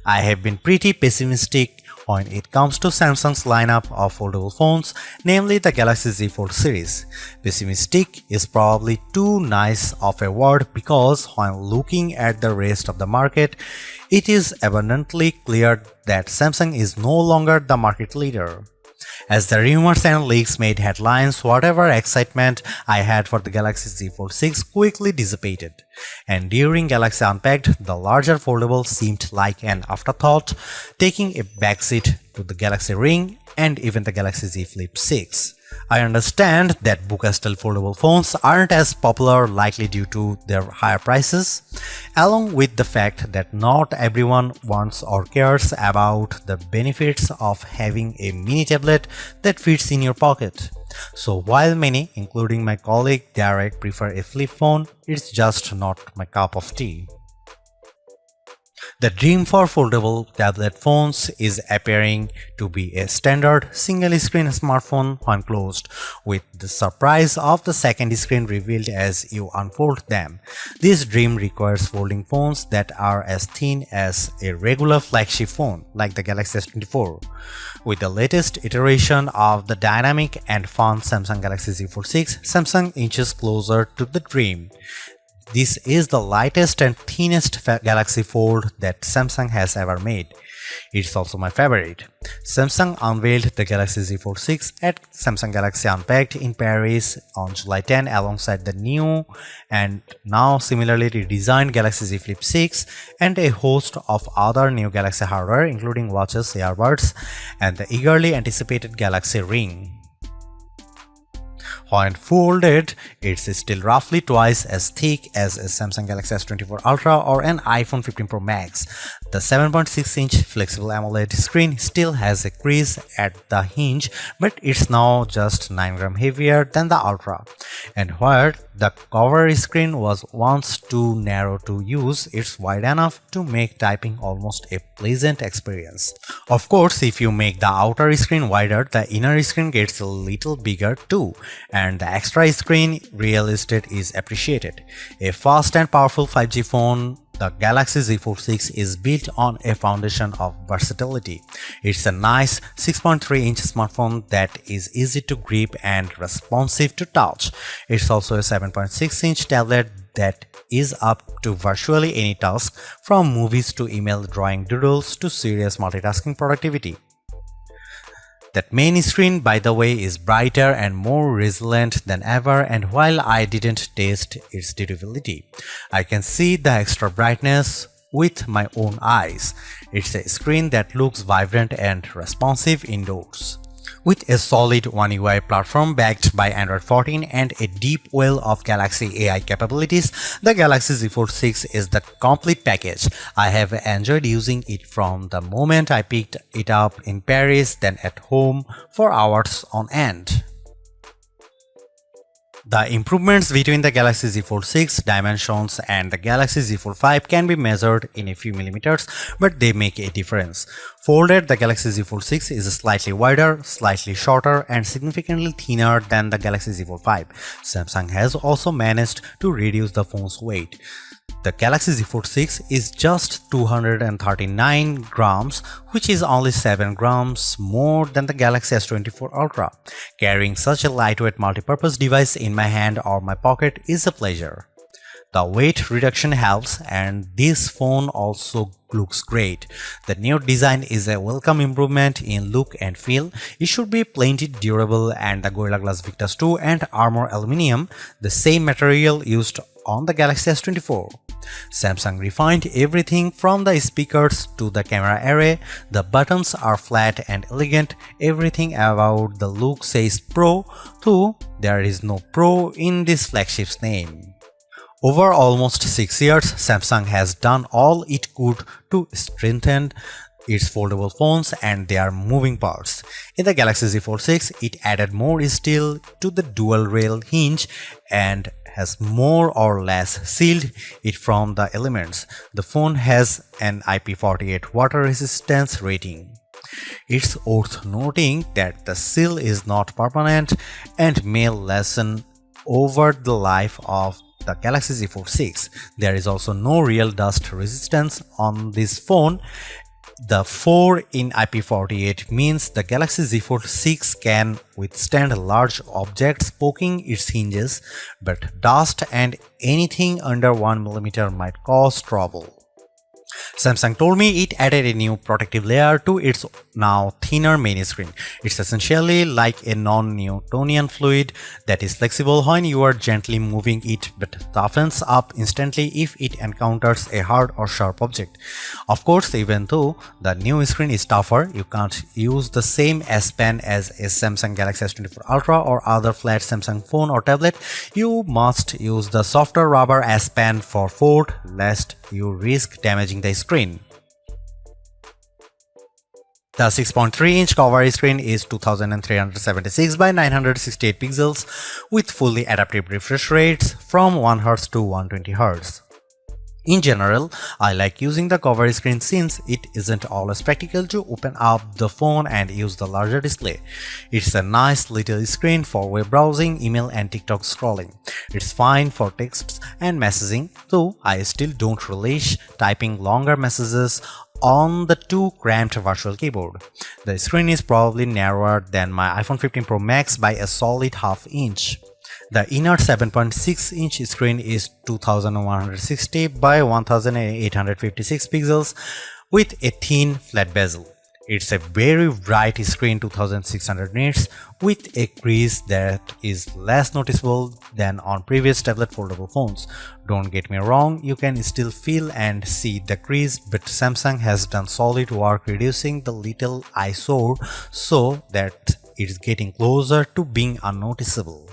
I have been pretty pessimistic when it comes to Samsung's lineup of foldable phones, namely the Galaxy Z Fold series. Pessimistic is probably too nice of a word because when looking at the rest of the market, it is abundantly clear that Samsung is no longer the market leader. As the rumors and leaks made headlines, whatever excitement I had for the Galaxy Z Fold 6 quickly dissipated. And during Galaxy Unpacked, the larger foldable seemed like an afterthought, taking a backseat to the Galaxy Ring and even the Galaxy Z Flip 6. I understand that Buca-style foldable phones aren't as popular, likely due to their higher prices, along with the fact that not everyone wants or cares about the benefits of having a mini tablet that fits in your pocket. So while many, including my colleague Derek, prefer a flip phone, it's just not my cup of tea. The dream for foldable tablet phones is appearing to be a standard single-screen smartphone when closed, with the surprise of the second screen revealed as you unfold them. This dream requires folding phones that are as thin as a regular flagship phone, like the Galaxy S24. With the latest iteration of the dynamic and fun Samsung Galaxy Z Fold 6, Samsung inches closer to the dream. This is the lightest and thinnest Galaxy Fold that Samsung has ever made. It's also my favorite. Samsung unveiled the Galaxy Z Fold 6 at Samsung Galaxy Unpacked in Paris on July 10 alongside the new and now similarly redesigned Galaxy Z Flip 6 and a host of other new Galaxy hardware including watches, earbuds, and the eagerly anticipated Galaxy Ring. When folded, it's still roughly twice as thick as a Samsung Galaxy S24 Ultra or an iPhone 15 Pro Max. The 7.6-inch flexible AMOLED screen still has a crease at the hinge, but it's now just 9 grams heavier than the Ultra. And where the cover screen was once too narrow to use, it's wide enough to make typing almost a pleasant experience. Of course, if you make the outer screen wider, the inner screen gets a little bigger too, and the extra screen real estate is appreciated. A fast and powerful 5G phone, the Galaxy Z Fold 6 is built on a foundation of versatility. It's a nice 6.3-inch smartphone that is easy to grip and responsive to touch. It's also a 7.6-inch tablet that is up to virtually any task, from movies to email, drawing doodles to serious multitasking productivity. That main screen, by the way, is brighter and more resilient than ever, and while I didn't test its durability, I can see the extra brightness with my own eyes. It's a screen that looks vibrant and responsive indoors. With a solid One UI platform backed by Android 14 and a deep well of Galaxy AI capabilities, the Galaxy Z Fold 6 is the complete package. I have enjoyed using it from the moment I picked it up in Paris, then at home for hours on end. The improvements between the Galaxy Z Fold 6 dimensions and the Galaxy Z Fold 5 can be measured in a few millimeters, but they make a difference. Folded, the Galaxy Z Fold 6 is slightly wider, slightly shorter, and significantly thinner than the Galaxy Z Fold 5. Samsung has also managed to reduce the phone's weight. The Galaxy Z Fold 6 is just 239 grams, which is only 7 grams more than the Galaxy S24 Ultra. Carrying such a lightweight multipurpose device in my hand or my pocket is a pleasure. The weight reduction helps, and this phone also looks great. The new design is a welcome improvement in look and feel. It should be plenty durable, and the Gorilla Glass Victus 2 and Armor Aluminium, the same material used on the Galaxy S24. Samsung refined everything from the speakers to the camera array. The buttons are flat and elegant. Everything about the look says Pro, though there is no Pro in this flagship's name. Over almost 6 years, Samsung has done all it could to strengthen its foldable phones and their moving parts. In the Galaxy Z Fold 6, it added more steel to the dual rail hinge and has more or less sealed it from the elements. The phone has an IP48 water resistance rating. It's worth noting that the seal is not permanent and may lessen over the life of the Galaxy Z Fold 6. There is also no real dust resistance on this phone, The 4 in IP48 means the Galaxy Z Fold 6 can withstand large objects poking its hinges, but dust and anything under 1 mm might cause trouble. Samsung told me it added a new protective layer to its now thinner main screen. It's essentially like a non-Newtonian fluid that is flexible when you are gently moving it but toughens up instantly if it encounters a hard or sharp object. Of course, even though the new screen is tougher, you can't use the same S Pen as a Samsung Galaxy S24 Ultra or other flat Samsung phone or tablet. You must use the softer rubber S Pen for Fold, lest you risk damaging the screen. The 6.3-inch cover screen is 2376 by 968 pixels with fully adaptive refresh rates from 1Hz to 120Hz. In general, I like using the cover screen since it isn't always practical to open up the phone and use the larger display. It's a nice little screen for web browsing, email and TikTok scrolling. It's fine for texts and messaging, though I still don't relish typing longer messages on the too cramped virtual keyboard. The screen is probably narrower than my iPhone 15 Pro Max by a solid half inch. The inner 7.6-inch screen is 2160 by 1856 pixels with a thin flat bezel. It's a very bright screen 2600 nits with a crease that is less noticeable than on previous tablet foldable phones. Don't get me wrong, you can still feel and see the crease, but Samsung has done solid work reducing the little eyesore so that it's getting closer to being unnoticeable.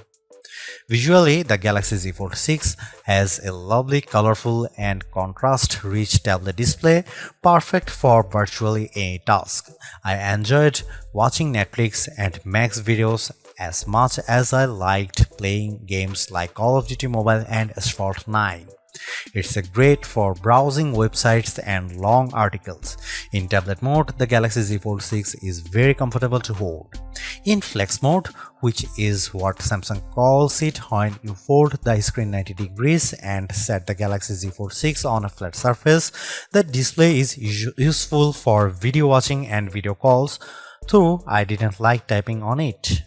Visually, the Galaxy Z Fold 6 has a lovely, colorful and contrast-rich tablet display, perfect for virtually any task. I enjoyed watching Netflix and Max videos as much as I liked playing games like Call of Duty Mobile and Asphalt 9. It's great for browsing websites and long articles. In tablet mode, the Galaxy Z Fold 6 is very comfortable to hold. In flex mode, which is what Samsung calls it when you fold the screen 90 degrees and set the Galaxy Z Fold 6 on a flat surface, the display is useful for video watching and video calls, though I didn't like typing on it.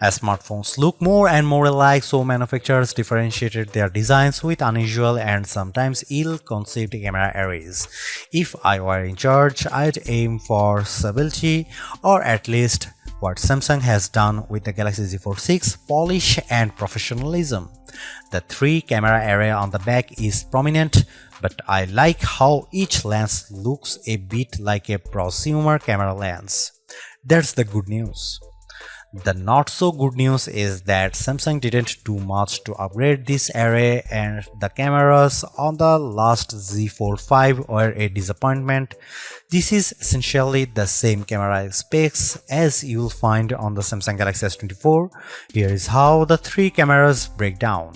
As smartphones look more and more alike, so manufacturers differentiated their designs with unusual and sometimes ill-conceived camera arrays. If I were in charge, I'd aim for stability, or at least what Samsung has done with the Galaxy Z Fold 6, polish and professionalism. The 3-camera array on the back is prominent, but I like how each lens looks a bit like a prosumer camera lens. That's the good news. The not so good news is that Samsung didn't do much to upgrade this array and the cameras on the last Z Fold 5 were a disappointment. This is essentially the same camera specs as you'll find on the Samsung Galaxy S24. Here is how the 3 cameras break down.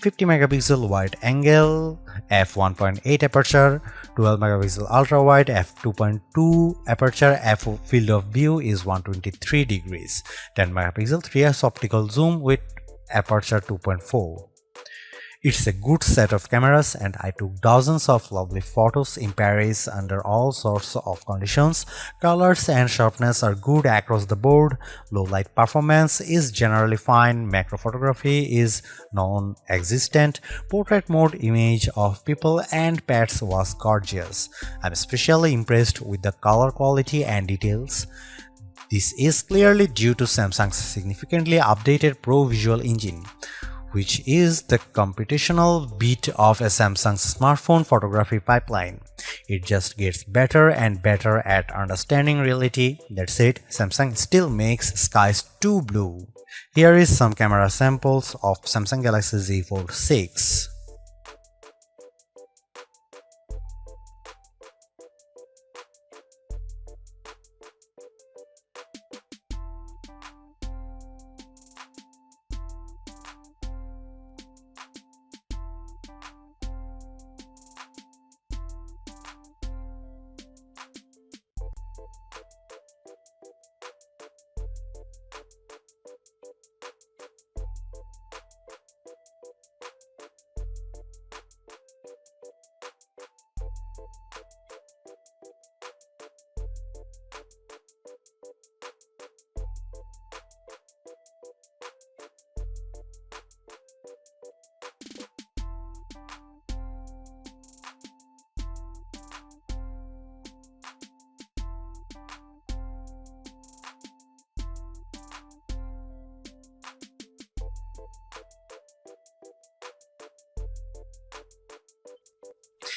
50 megapixel wide angle, f1.8 aperture, 12 megapixel ultra wide, f2.2 aperture, f field of view is 123 degrees, 10 megapixel 3x optical zoom with aperture 2.4. It's a good set of cameras and I took dozens of lovely photos in Paris under all sorts of conditions. Colors and sharpness are good across the board, low light performance is generally fine, macro photography is non-existent, portrait mode image of people and pets was gorgeous. I'm especially impressed with the color quality and details. This is clearly due to Samsung's significantly updated Pro Visual Engine, which is the computational bit of a Samsung's smartphone photography pipeline. It just gets better and better at understanding reality. That said, Samsung still makes skies too blue. Here is some camera samples of Samsung Galaxy Z Fold 6.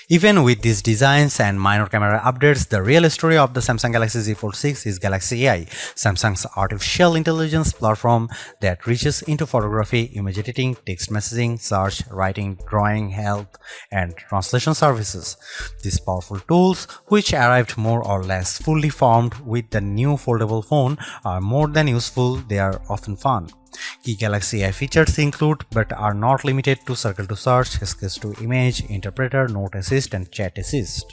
Even with these designs and minor camera updates, the real story of the Samsung Galaxy Z Fold 6 is Galaxy AI, Samsung's artificial intelligence platform that reaches into photography, image editing, text messaging, search, writing, drawing, health, and translation services. These powerful tools, which arrived more or less fully formed with the new foldable phone, are more than useful, they are often fun. Key Galaxy AI features include, but are not limited to, Circle to Search, Sketch to Image, Interpreter, Note Assist, and Chat Assist.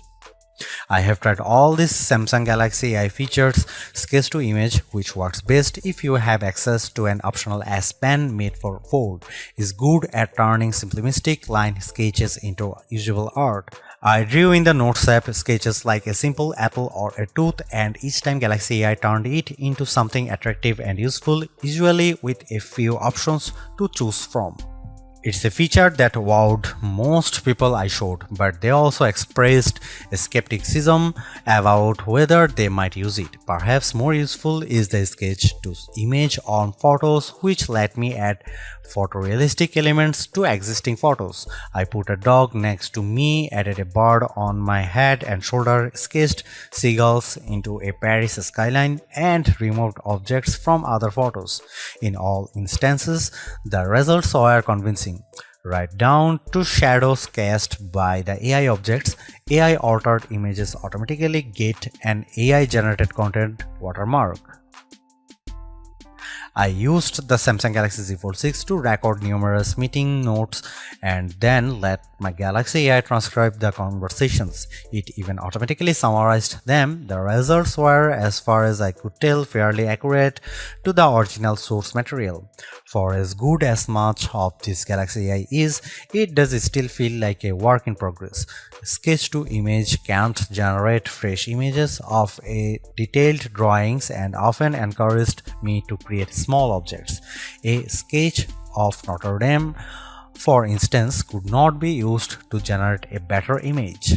I have tried all these Samsung Galaxy AI features. Sketch to Image, which works best if you have access to an optional S Pen made for Fold, is good at turning simplistic line sketches into usable art. I drew in the Notes app sketches like a simple apple or a tooth, and each time Galaxy AI turned it into something attractive and useful, usually with a few options to choose from. It's a feature that wowed most people I showed, but they also expressed a skepticism about whether they might use it. Perhaps more useful is the sketch to image on photos, which let me add photorealistic elements to existing photos. I put a dog next to me, added a bird on my head and shoulder, sketched seagulls into a Paris skyline, and removed objects from other photos. In all instances, the results were convincing. Right down to shadows cast by the AI objects. AI altered images automatically get an AI generated content watermark. I used the Samsung Galaxy Z Fold 6 to record numerous meeting notes and then let my Galaxy AI transcribe the conversations. It even automatically summarized them. The results were, as far as I could tell, fairly accurate to the original source material. For as good as much of this Galaxy AI is, it does still feel like a work in progress. Sketch to Image can't generate fresh images of a detailed drawings and often encouraged me to create small objects. A sketch of Notre Dame, for instance, could not be used to generate a better image.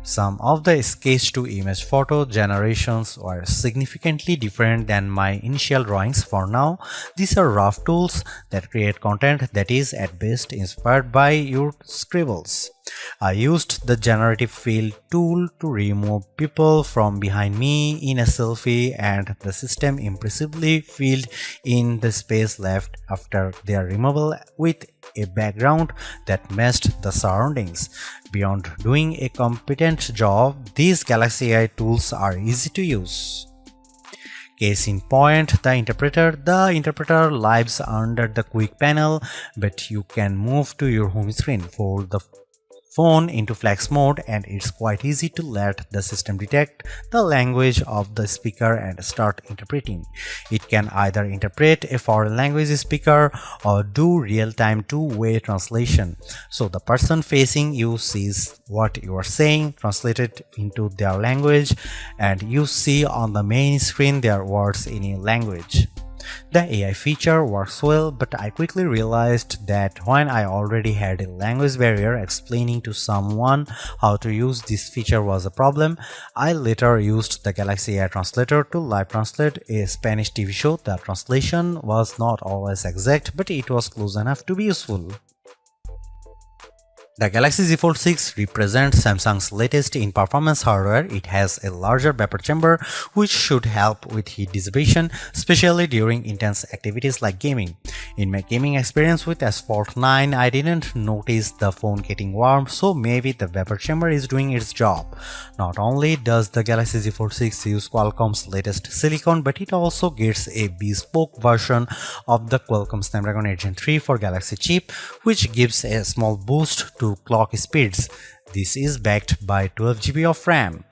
Some of the sketch-to-image photo generations were significantly different than my initial drawings. For now, these are rough tools that create content that is at best inspired by your scribbles. I used the generative fill tool to remove people from behind me in a selfie, and the system impressively filled in the space left after their removal with a background that matched the surroundings. Beyond doing a competent job, these Galaxy AI tools are easy to use. Case in point, the interpreter. The interpreter lives under the quick panel, but you can move to your home screen, fold the phone into flex mode, and it's quite easy to let the system detect the language of the speaker and start interpreting. It can either interpret a foreign language speaker or do real-time two-way translation, so the person facing you sees what you are saying translated into their language, and you see on the main screen their words in a language. The AI feature works well, but I quickly realized that when I already had a language barrier, explaining to someone how to use this feature was a problem. I later used the Galaxy AI Translator to live translate a Spanish TV show. The translation was not always exact, but it was close enough to be useful. The Galaxy Z Fold 6 represents Samsung's latest in performance hardware. It has a larger vapor chamber, which should help with heat dissipation, especially during intense activities like gaming. In my gaming experience with S-Fold 9, I didn't notice the phone getting warm, so maybe the vapor chamber is doing its job. Not only does the Galaxy Z Fold 6 use Qualcomm's latest silicon, but it also gets a bespoke version of the Qualcomm Snapdragon 8 Gen 3 for Galaxy chip, which gives a small boost to clock speeds. This is backed by 12 GB of RAM.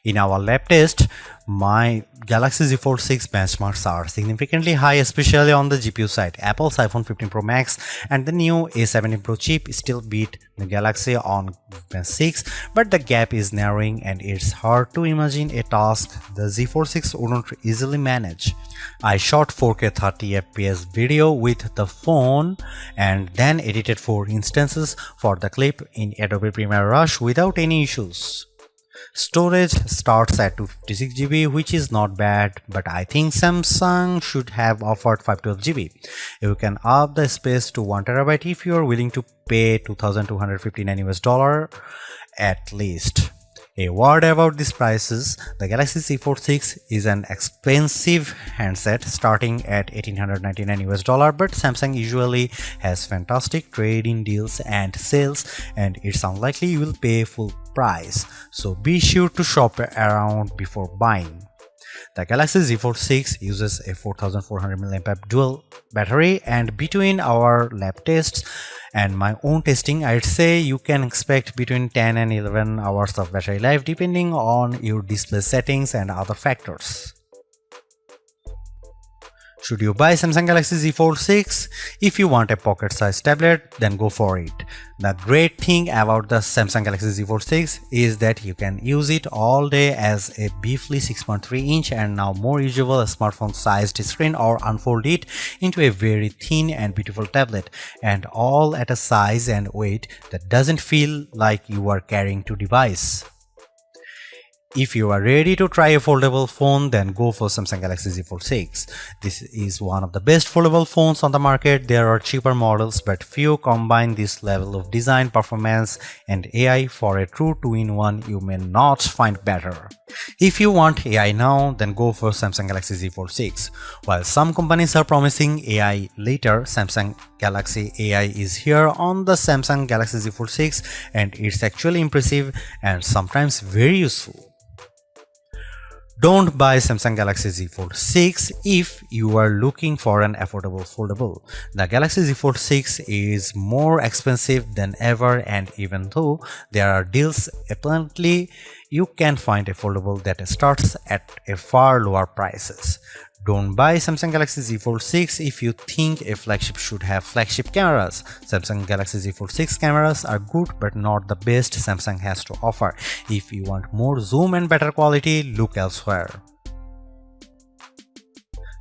In our lab test, my Galaxy Z Fold 6 benchmarks are significantly high, especially on the GPU side. Apple's iPhone 15 Pro Max and the new A17 Pro chip still beat the Galaxy on Bench 6, but the gap is narrowing and it's hard to imagine a task the Z Fold 6 wouldn't easily manage. I shot 4K 30fps video with the phone and then edited 4 instances for the clip in Adobe Premiere Rush without any issues. Storage starts at 256 GB, which is not bad, but I think Samsung should have offered 512 GB. You can up the space to 1 TB if you are willing to pay $2,259 at least. A word about these prices: the Galaxy Z Fold 6 is an expensive handset starting at $1,899, but Samsung usually has fantastic trade-in deals and sales, and it's unlikely you will pay full price. So be sure to shop around before buying. The Galaxy Z Fold 6 uses a 4400 mAh dual battery, and between our lab tests and my own testing, I'd say you can expect between 10 and 11 hours of battery life depending on your display settings and other factors. Should you buy Samsung Galaxy Z Fold 6? If you want a pocket-sized tablet, then go for it. The great thing about the Samsung Galaxy Z Fold 6 is that you can use it all day as a beefy 6.3-inch and now more usable smartphone-sized screen, or unfold it into a very thin and beautiful tablet, and all at a size and weight that doesn't feel like you are carrying two devices. If you are ready to try a foldable phone, then go for Samsung Galaxy Z Fold 6. This is one of the best foldable phones on the market. There are cheaper models, but few combine this level of design, performance, and AI. For a true 2-in-1, you may not find better. If you want AI now, then go for Samsung Galaxy Z Fold 6. While some companies are promising AI later, Samsung Galaxy AI is here on the Samsung Galaxy Z Fold 6, and it's actually impressive and sometimes very useful. Don't buy Samsung Galaxy Z Fold 6 if you are looking for an affordable foldable. The Galaxy Z Fold 6 is more expensive than ever, and even though there are deals, apparently you can find a foldable that starts at a far lower prices. Don't buy Samsung Galaxy Z Fold 6 if you think a flagship should have flagship cameras. Samsung Galaxy Z Fold 6 cameras are good but not the best Samsung has to offer. If you want more zoom and better quality, look elsewhere.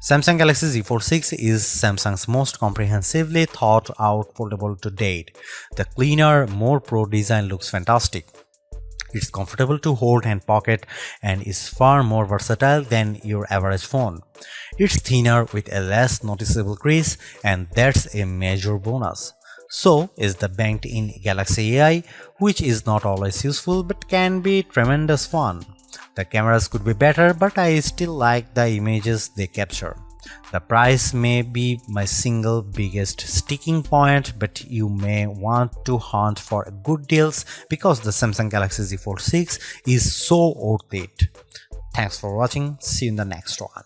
Samsung Galaxy Z Fold 6 is Samsung's most comprehensively thought out foldable to date. The cleaner, more pro design looks fantastic. It's comfortable to hold and pocket and is far more versatile than your average phone. It's thinner with a less noticeable crease, and that's a major bonus. So is the banked-in Galaxy AI, which is not always useful but can be tremendous fun. The cameras could be better, but I still like the images they capture. The price may be my single biggest sticking point, but you may want to hunt for good deals because the Samsung Galaxy Z Fold 6 is so worth it. Thanks for watching. See you in the next one.